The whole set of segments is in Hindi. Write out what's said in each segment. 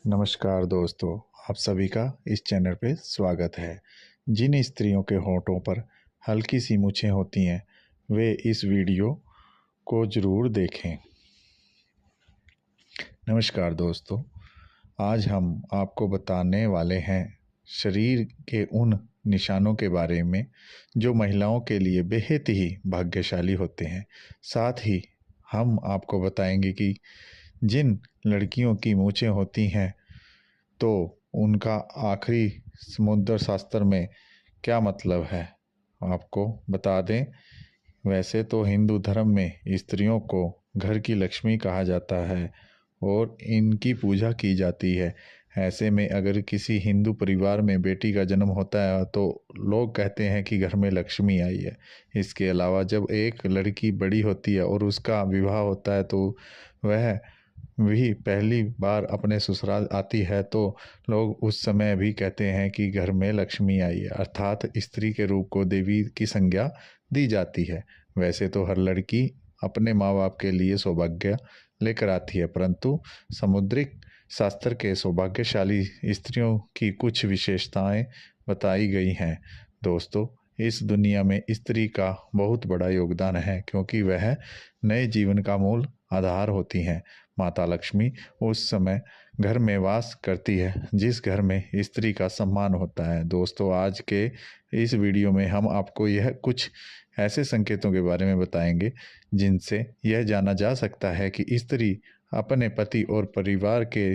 नमस्कार दोस्तों, आप सभी का इस चैनल पे स्वागत है। जिन स्त्रियों के होठों पर हल्की सी मूछें होती हैं वे इस वीडियो को ज़रूर देखें। नमस्कार दोस्तों, आज हम आपको बताने वाले हैं शरीर के उन निशानों के बारे में जो महिलाओं के लिए बेहद ही भाग्यशाली होते हैं। साथ ही हम आपको बताएंगे कि जिन लड़कियों की मूछें होती हैं तो उनका आखिरी समुद्र शास्त्र में क्या मतलब है, आपको बता दें। वैसे तो हिंदू धर्म में स्त्रियों को घर की लक्ष्मी कहा जाता है और इनकी पूजा की जाती है। ऐसे में अगर किसी हिंदू परिवार में बेटी का जन्म होता है तो लोग कहते हैं कि घर में लक्ष्मी आई है। इसके अलावा जब एक लड़की बड़ी होती है और उसका विवाह होता है तो वह भी पहली बार अपने ससुराल आती है तो लोग उस समय भी कहते हैं कि घर में लक्ष्मी आई है, अर्थात स्त्री के रूप को देवी की संज्ञा दी जाती है। वैसे तो हर लड़की अपने माँ बाप के लिए सौभाग्य लेकर आती है, परंतु समुद्रिक शास्त्र के सौभाग्यशाली स्त्रियों की कुछ विशेषताएं बताई गई हैं। दोस्तों, इस दुनिया में स्त्री का बहुत बड़ा योगदान है क्योंकि वह नए जीवन का मूल आधार होती हैं। माता लक्ष्मी उस समय घर में वास करती है जिस घर में स्त्री का सम्मान होता है। दोस्तों, आज के इस वीडियो में हम आपको यह कुछ ऐसे संकेतों के बारे में बताएंगे जिनसे यह जाना जा सकता है कि स्त्री अपने पति और परिवार के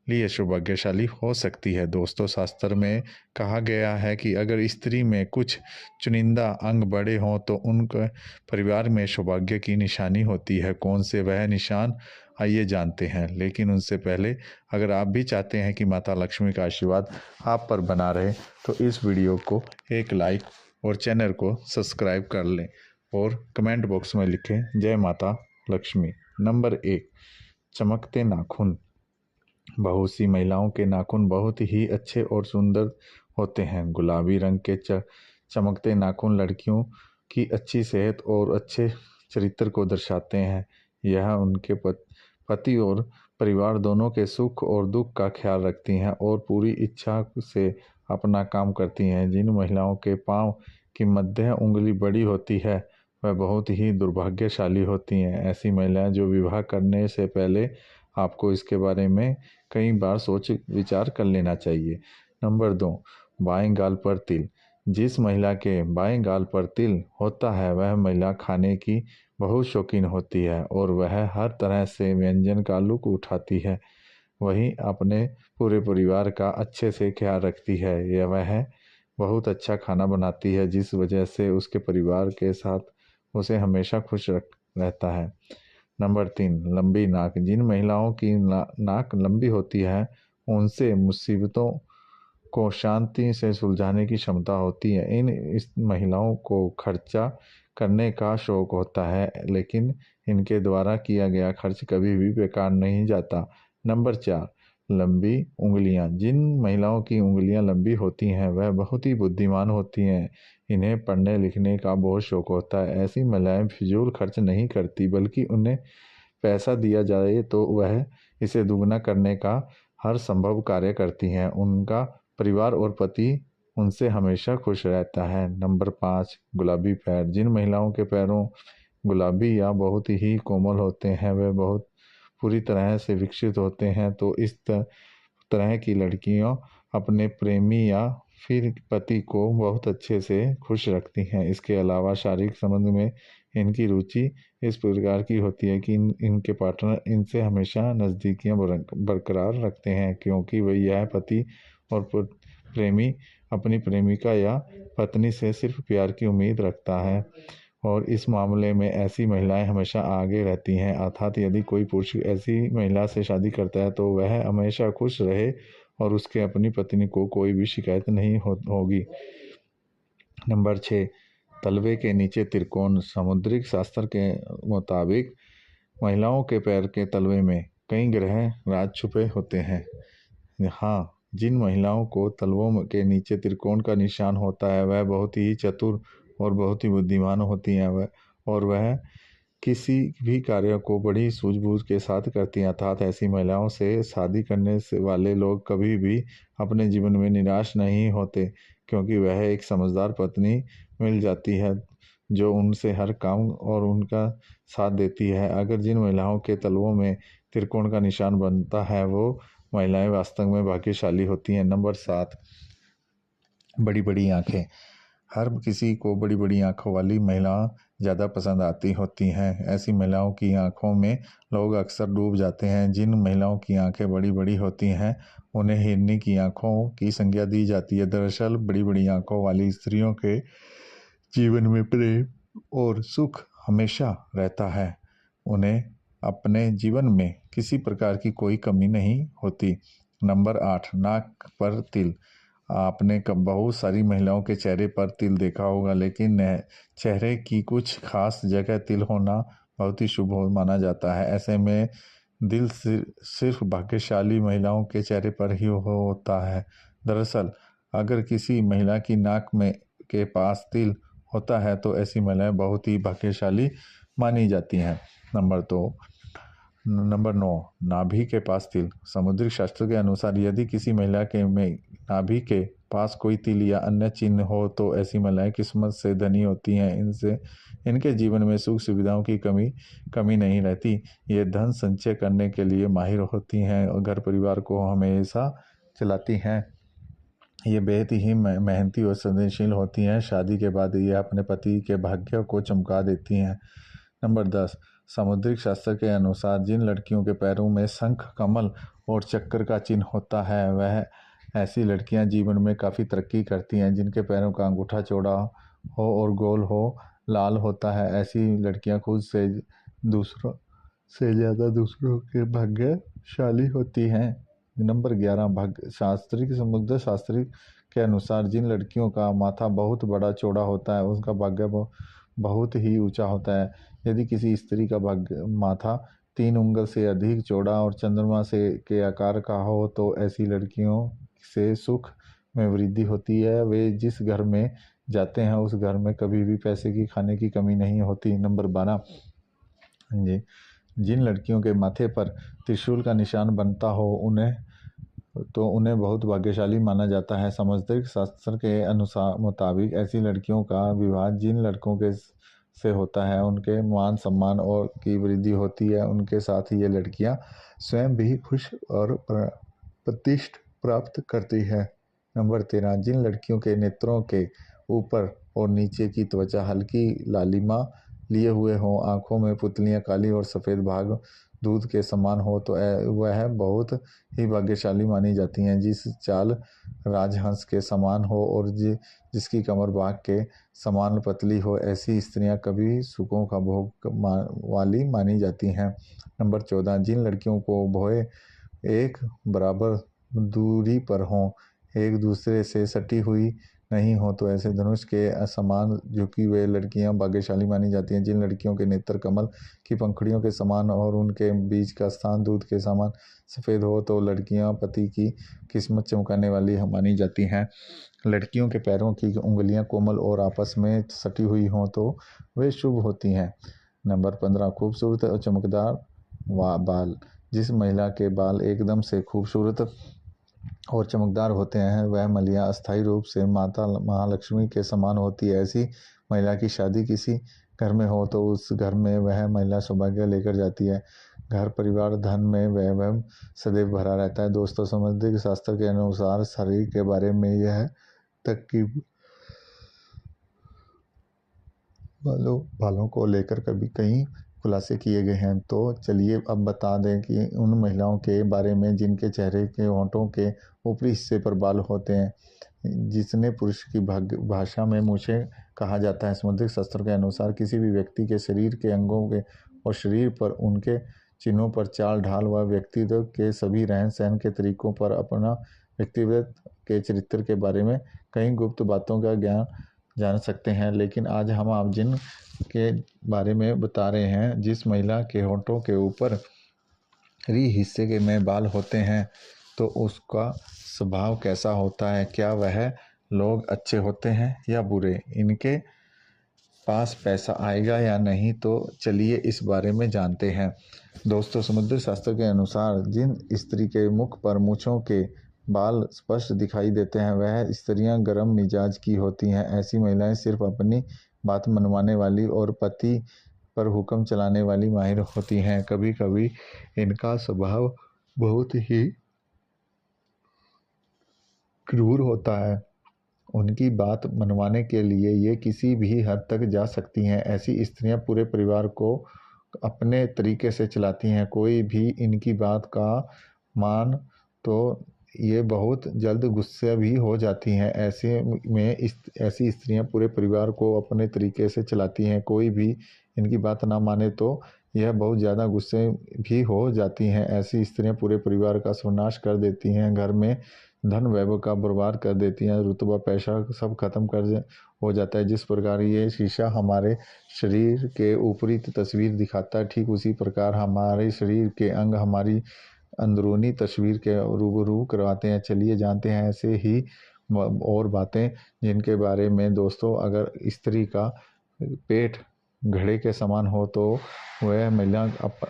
लिए सौभाग्यशाली हो सकती है। दोस्तों, शास्त्र में कहा गया है कि अगर स्त्री में कुछ चुनिंदा अंग बड़े हों तो उनके परिवार में सौभाग्य की निशानी होती है। कौन से वह निशान, आइए जानते हैं। लेकिन उनसे पहले अगर आप भी चाहते हैं कि माता लक्ष्मी का आशीर्वाद आप पर बना रहे तो इस वीडियो को एक लाइक और चैनल को सब्सक्राइब कर लें और कमेंट बॉक्स में लिखें जय माता लक्ष्मी। नंबर 1, चमकते नाखून। बहुत सी महिलाओं के नाखून बहुत ही अच्छे और सुंदर होते हैं। गुलाबी रंग के चमकते नाखून लड़कियों की अच्छी सेहत और अच्छे चरित्र को दर्शाते हैं। यह उनके पति और परिवार दोनों के सुख और दुख का ख्याल रखती हैं और पूरी इच्छा से अपना काम करती हैं। जिन महिलाओं के पाँव की मध्य उंगली बड़ी होती है वह बहुत ही दुर्भाग्यशाली होती हैं। ऐसी महिलाएं जो विवाह करने से पहले आपको इसके बारे में कई बार सोच विचार कर लेना चाहिए। नंबर 2, बाएं गाल पर तिल। जिस महिला के बाएं गाल पर तिल होता है वह महिला खाने की बहुत शौकीन होती है और वह हर तरह से व्यंजन का लुत्फ उठाती है। वहीं अपने पूरे परिवार का अच्छे से ख्याल रखती है। यह वह बहुत अच्छा खाना बनाती है जिस वजह से उसके परिवार के साथ उसे हमेशा खुश रहता है। नंबर 3, लंबी नाक। जिन महिलाओं की नाक लंबी होती है उनसे मुसीबतों को शांति से सुलझाने की क्षमता होती है। इस महिलाओं को खर्चा करने का शौक होता है लेकिन इनके द्वारा किया गया खर्च कभी भी बेकार नहीं जाता। नंबर 4, लंबी उंगलियां। जिन महिलाओं की उंगलियां लंबी होती हैं वह बहुत ही बुद्धिमान होती हैं। इन्हें पढ़ने लिखने का बहुत शौक होता है। ऐसी महिलाएं फिजूल खर्च नहीं करती बल्कि उन्हें पैसा दिया जाए तो वह इसे दुगना करने का हर संभव कार्य करती हैं। उनका परिवार और पति उनसे हमेशा खुश रहता है। नंबर 5, गुलाबी पैर। जिन महिलाओं के पैरों गुलाबी या बहुत ही कोमल होते हैं वे बहुत पूरी तरह से विकसित होते हैं। तो इस तरह की लड़कियां अपने प्रेमी या फिर पति को बहुत अच्छे से खुश रखती हैं। इसके अलावा शारीरिक संबंध में इनकी रुचि इस प्रकार की होती है कि इनके पार्टनर इनसे हमेशा नज़दीकियां बरकरार रखते हैं क्योंकि वह यह पति और प्रेमी अपनी प्रेमिका या पत्नी से सिर्फ प्यार की उम्मीद रखता है और इस मामले में ऐसी महिलाएं हमेशा आगे रहती हैं। अर्थात यदि कोई पुरुष ऐसी महिला से शादी करता है तो वह हमेशा खुश रहे और उसके अपनी पत्नी को कोई भी शिकायत नहीं होगी। नंबर 6, तलवे के नीचे त्रिकोण। समुद्रिक शास्त्र के मुताबिक महिलाओं के पैर के तलवे में कई ग्रह राज छुपे होते हैं। हाँ, जिन महिलाओं को तलवों के नीचे त्रिकोण का निशान होता है वह बहुत ही चतुर और बहुत ही बुद्धिमान होती हैं। वह किसी भी कार्य को बड़ी सूझबूझ के साथ करती हैं। अर्थात ऐसी महिलाओं से शादी करने से वाले लोग कभी भी अपने जीवन में निराश नहीं होते, क्योंकि वह एक समझदार पत्नी मिल जाती है जो उनसे हर काम और उनका साथ देती है। अगर जिन महिलाओं के तलवों में त्रिकोण का निशान बनता है वो महिलाएं वास्तव में भाग्यशाली होती हैं। नंबर 7, बड़ी बड़ी आंखें। हर किसी को बड़ी बड़ी आंखों वाली महिला ज़्यादा पसंद आती होती हैं। ऐसी महिलाओं की आंखों में लोग अक्सर डूब जाते हैं। जिन महिलाओं की आंखें बड़ी बड़ी होती हैं उन्हें हिरनी की आंखों की संज्ञा दी जाती है। दरअसल बड़ी बड़ी आंखों वाली स्त्रियों के जीवन में प्रेम और सुख हमेशा रहता है। उन्हें अपने जीवन में किसी प्रकार की कोई कमी नहीं होती। नंबर 8, नाक पर तिल। आपने कब बहुत सारी महिलाओं के चेहरे पर तिल देखा होगा, लेकिन चेहरे की कुछ खास जगह तिल होना बहुत ही शुभ माना जाता है। ऐसे में दिल सिर्फ भाग्यशाली महिलाओं के चेहरे पर ही होता है। दरअसल अगर किसी महिला की नाक में के पास तिल होता है तो ऐसी महिलाएं बहुत ही भाग्यशाली मानी जाती हैं। नंबर 9, नाभि के पास तिल। समुद्री शास्त्र के अनुसार यदि किसी महिला के में नाभि के पास कोई तिल या अन्य चिन्ह हो तो ऐसी महिलाएं किस्मत से धनी होती हैं। इनके जीवन में सुख सुविधाओं की कमी नहीं रहती। ये धन संचय करने के लिए माहिर होती हैं और घर परिवार को हमेशा चलाती हैं। ये बेहद ही मेहनती और संवेदनशील होती हैं। शादी के बाद ये अपने पति के भाग्य को चमका देती हैं। नंबर 10, सामुद्रिक शास्त्र के अनुसार जिन लड़कियों के पैरों में शंख, कमल और चक्र का चिन्ह होता है वह ऐसी लड़कियां जीवन में काफ़ी तरक्की करती हैं। जिनके पैरों का अंगूठा चौड़ा हो और गोल हो, लाल होता है, ऐसी लड़कियां खुद से दूसरों से ज़्यादा दूसरों के भाग्यशाली होती हैं। नंबर 11, समुद्र शास्त्री के अनुसार जिन लड़कियों का माथा बहुत बड़ा चौड़ा होता है उसका भाग्य बहुत ही ऊंचा होता है। यदि किसी स्त्री का माथा 3 उंगल से अधिक चौड़ा और चंद्रमा से के आकार का हो तो ऐसी लड़कियों से सुख में वृद्धि होती है। वे जिस घर में जाते हैं उस घर में कभी भी पैसे की खाने की कमी नहीं होती। नंबर 12, जी, जिन लड़कियों के माथे पर त्रिशूल का निशान बनता हो उन्हें बहुत भाग्यशाली माना जाता है। सामुद्रिक शास्त्र के अनुसार मुताबिक ऐसी लड़कियों का विवाह जिन लड़कों के से होता है उनके मान सम्मान और की वृद्धि होती है। उनके साथ ही ये लड़कियां स्वयं भी खुश और प्रतिष्ठा प्राप्त करती है। नंबर 13, जिन लड़कियों के नेत्रों के ऊपर और नीचे की त्वचा हल्की लालिमा लिए हुए हों, आंखों में पुतलियां काली और सफ़ेद भाग दूध के समान हो तो वह बहुत ही भाग्यशाली मानी जाती हैं। जिस चाल राजहंस के समान हो और जिसकी कमर बाघ के समान पतली हो, ऐसी स्त्रियां कभी सुखों का भोग वाली मानी जाती हैं। नंबर 14, जिन लड़कियों को भौहें एक बराबर दूरी पर हों, एक दूसरे से सटी हुई नहीं हो तो ऐसे धनुष के समान झुकी हुए लड़कियां भाग्यशाली मानी जाती हैं। जिन लड़कियों के नेत्र कमल की पंखुड़ियों के समान और उनके बीच का स्थान दूध के समान सफ़ेद हो तो लड़कियां पति की किस्मत चमकाने वाली मानी जाती हैं। लड़कियों के पैरों की उंगलियां कोमल और आपस में सटी हुई हों तो वे शुभ होती हैं। नंबर 15, खूबसूरत और चमकदार बाल। जिस महिला के बाल एकदम से खूबसूरत और चमकदार होते हैं वह महिला अस्थायी रूप से माता महालक्ष्मी के समान होती है। ऐसी महिला की शादी किसी घर में हो तो उस घर में वह महिला सौभाग्य लेकर जाती है। घर परिवार धन में वह सदैव भरा रहता है। दोस्तों, सामुद्रिक शास्त्र के अनुसार शरीर के बारे में यह तक कि बालों को लेकर कभी कई खुलासे किए गए हैं। तो चलिए अब बता दें कि उन महिलाओं के बारे में जिनके चेहरे के होंठों के ऊपरी हिस्से पर बाल होते हैं, जिसने पुरुष की भाषा में मूछें कहा जाता है। समुद्रिक शास्त्र के अनुसार किसी भी व्यक्ति के शरीर के अंगों के और शरीर पर उनके चिन्हों पर, चाल ढाल व व्यक्तित्व के सभी रहन सहन के तरीकों पर अपना व्यक्तिगत के चरित्र के बारे में कई गुप्त बातों का ज्ञान जान सकते हैं। लेकिन आज हम आप जिन के बारे में बता रहे हैं, जिस महिला के होंठों के ऊपर हिस्से के में बाल होते हैं तो उसका स्वभाव कैसा होता है, क्या वह लोग अच्छे होते हैं या बुरे, इनके पास पैसा आएगा या नहीं, तो चलिए इस बारे में जानते हैं। दोस्तों, समुद्र शास्त्र के अनुसार जिन स्त्री के मुख पर मूँछों के बाल स्पष्ट दिखाई देते हैं वह स्त्रियां गर्म मिजाज की होती हैं। ऐसी महिलाएं सिर्फ अपनी बात मनवाने वाली और पति पर हुक्म चलाने वाली माहिर होती हैं। कभी कभी इनका स्वभाव बहुत ही क्रूर होता है। उनकी बात मनवाने के लिए ये किसी भी हद तक जा सकती हैं। ऐसी स्त्रियां पूरे परिवार को अपने तरीके से चलाती हैं। कोई भी इनकी बात का मान तो ये बहुत जल्द गुस्से भी हो जाती हैं। ऐसे में ऐसी स्त्रियां पूरे परिवार को अपने तरीके से चलाती हैं। कोई भी इनकी बात ना माने तो यह बहुत ज़्यादा गुस्से भी हो जाती हैं। ऐसी स्त्रियां पूरे परिवार का सर्वनाश कर देती हैं। घर में धन वैभव का बर्बाद कर देती हैं। रुतबा पैसा सब खत्म कर हो जाता है। जिस प्रकार ये शीशा हमारे शरीर के ऊपरी तस्वीर दिखाता है, ठीक उसी प्रकार हमारे शरीर के अंग हमारी अंदरूनी तस्वीर के रूबरू करवाते हैं। चलिए जानते हैं ऐसे ही और बातें जिनके बारे में दोस्तों, अगर स्त्री का पेट घड़े के समान हो तो वह महिला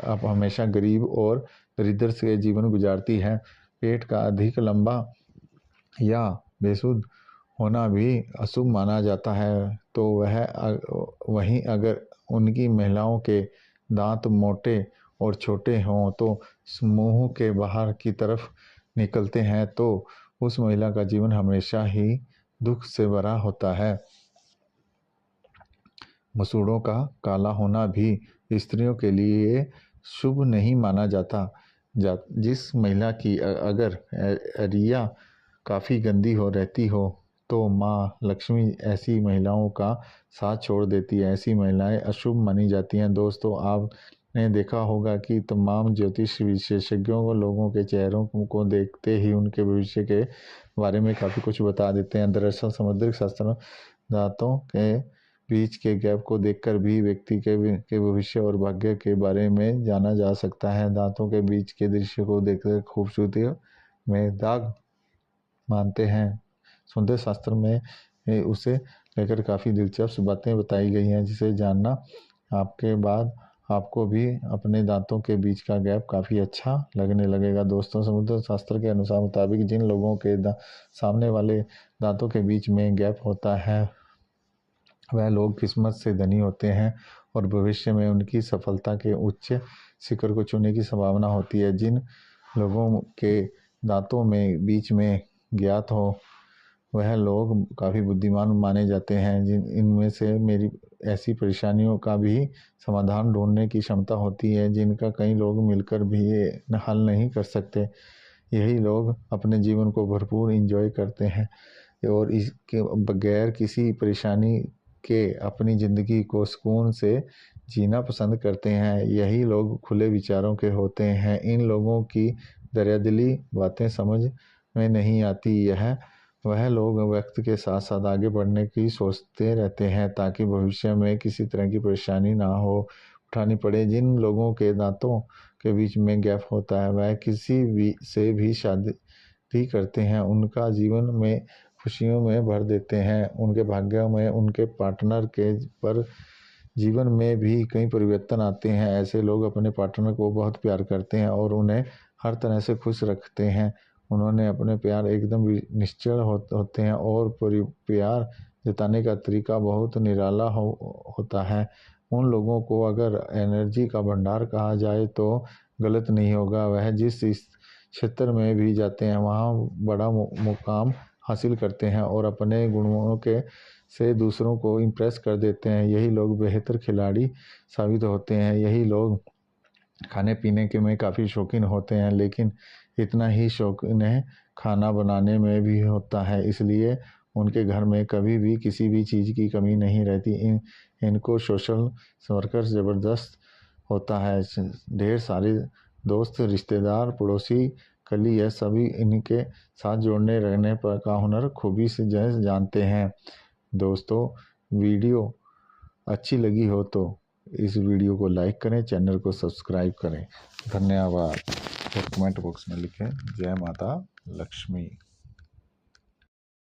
अब हमेशा गरीब और दरिद्र से जीवन गुजारती है। पेट का अधिक लंबा या बेसुध होना भी अशुभ माना जाता है, तो वहीं अगर उनकी महिलाओं के दांत मोटे और छोटे हों तो मुंह के बाहर की तरफ निकलते हैं तो उस महिला का जीवन हमेशा ही दुख से भरा होता है। मसूड़ों का काला होना भी स्त्रियों के लिए शुभ नहीं माना जाता। जिस महिला की अगर रिया काफ़ी गंदी हो रहती हो तो माँ लक्ष्मी ऐसी महिलाओं का साथ छोड़ देती है। ऐसी महिलाएं अशुभ मानी जाती हैं। दोस्तों, आपने देखा होगा कि तमाम ज्योतिष विशेषज्ञों को लोगों के चेहरों को देखते ही उनके भविष्य के बारे में काफ़ी कुछ बता देते हैं। दरअसल समुद्रिक शास्त्र दांतों के बीच के गैप को देखकर भी व्यक्ति के भविष्य और भाग्य के बारे में जाना जा सकता है। दांतों के बीच के दृश्य को देखकर खूबसूरती में दाग मानते हैं। सौंदर्य शास्त्र में उसे लेकर काफ़ी दिलचस्प बातें बताई गई हैं, जिसे जानना आपके बाद आपको भी अपने दांतों के बीच का गैप काफ़ी अच्छा लगने लगेगा। दोस्तों, समुद्र शास्त्र के अनुसार मुताबिक जिन लोगों के सामने वाले दांतों के बीच में गैप होता है वह लोग किस्मत से धनी होते हैं और भविष्य में उनकी सफलता के उच्च शिखर को छूने की संभावना होती है। जिन लोगों के दांतों में बीच में ज्ञात हो वह लोग काफ़ी बुद्धिमान माने जाते हैं। इनमें से मेरी ऐसी परेशानियों का भी समाधान ढूंढने की क्षमता होती है जिनका कई लोग मिलकर भी हल नहीं कर सकते। यही लोग अपने जीवन को भरपूर एंजॉय करते हैं और इसके बगैर किसी परेशानी के अपनी ज़िंदगी को सुकून से जीना पसंद करते हैं। यही लोग खुले विचारों के होते हैं। इन लोगों की दरियादिली बातें समझ में नहीं आती। वह लोग वक्त के साथ साथ आगे बढ़ने की सोचते रहते हैं ताकि भविष्य में किसी तरह की परेशानी ना हो उठानी पड़े। जिन लोगों के दांतों के बीच में गैप होता है वह किसी भी से भी शादी करते हैं, उनका जीवन में खुशियों में भर देते हैं। उनके भाग्य में उनके पार्टनर के पर जीवन में भी कई परिवर्तन आते हैं। ऐसे लोग अपने पार्टनर को बहुत प्यार करते हैं और उन्हें हर तरह से खुश रखते हैं। उन्होंने अपने प्यार एकदम निश्चल होते हैं और प्यार जताने का तरीका बहुत निराला होता है। उन लोगों को अगर एनर्जी का भंडार कहा जाए तो गलत नहीं होगा। वह जिस क्षेत्र में भी जाते हैं वहाँ बड़ा मुकाम हासिल करते हैं और अपने गुणों के से दूसरों को इम्प्रेस कर देते हैं। यही लोग बेहतर खिलाड़ी साबित होते हैं। यही लोग खाने पीने के में काफ़ी शौकीन होते हैं, लेकिन इतना ही शौक इन्हें खाना बनाने में भी होता है, इसलिए उनके घर में कभी भी किसी भी चीज़ की कमी नहीं रहती। इनको सोशल वर्कर ज़बरदस्त होता है। ढेर सारे दोस्त, रिश्तेदार, पड़ोसी, कली यह सभी इनके साथ जोड़ने रहने पर का हुनर खूबी से जानते हैं। दोस्तों, वीडियो अच्छी लगी हो तो इस वीडियो को लाइक करें, चैनल को सब्सक्राइब करें। धन्यवाद। और कमेंट बॉक्स में लिखें जय माता लक्ष्मी।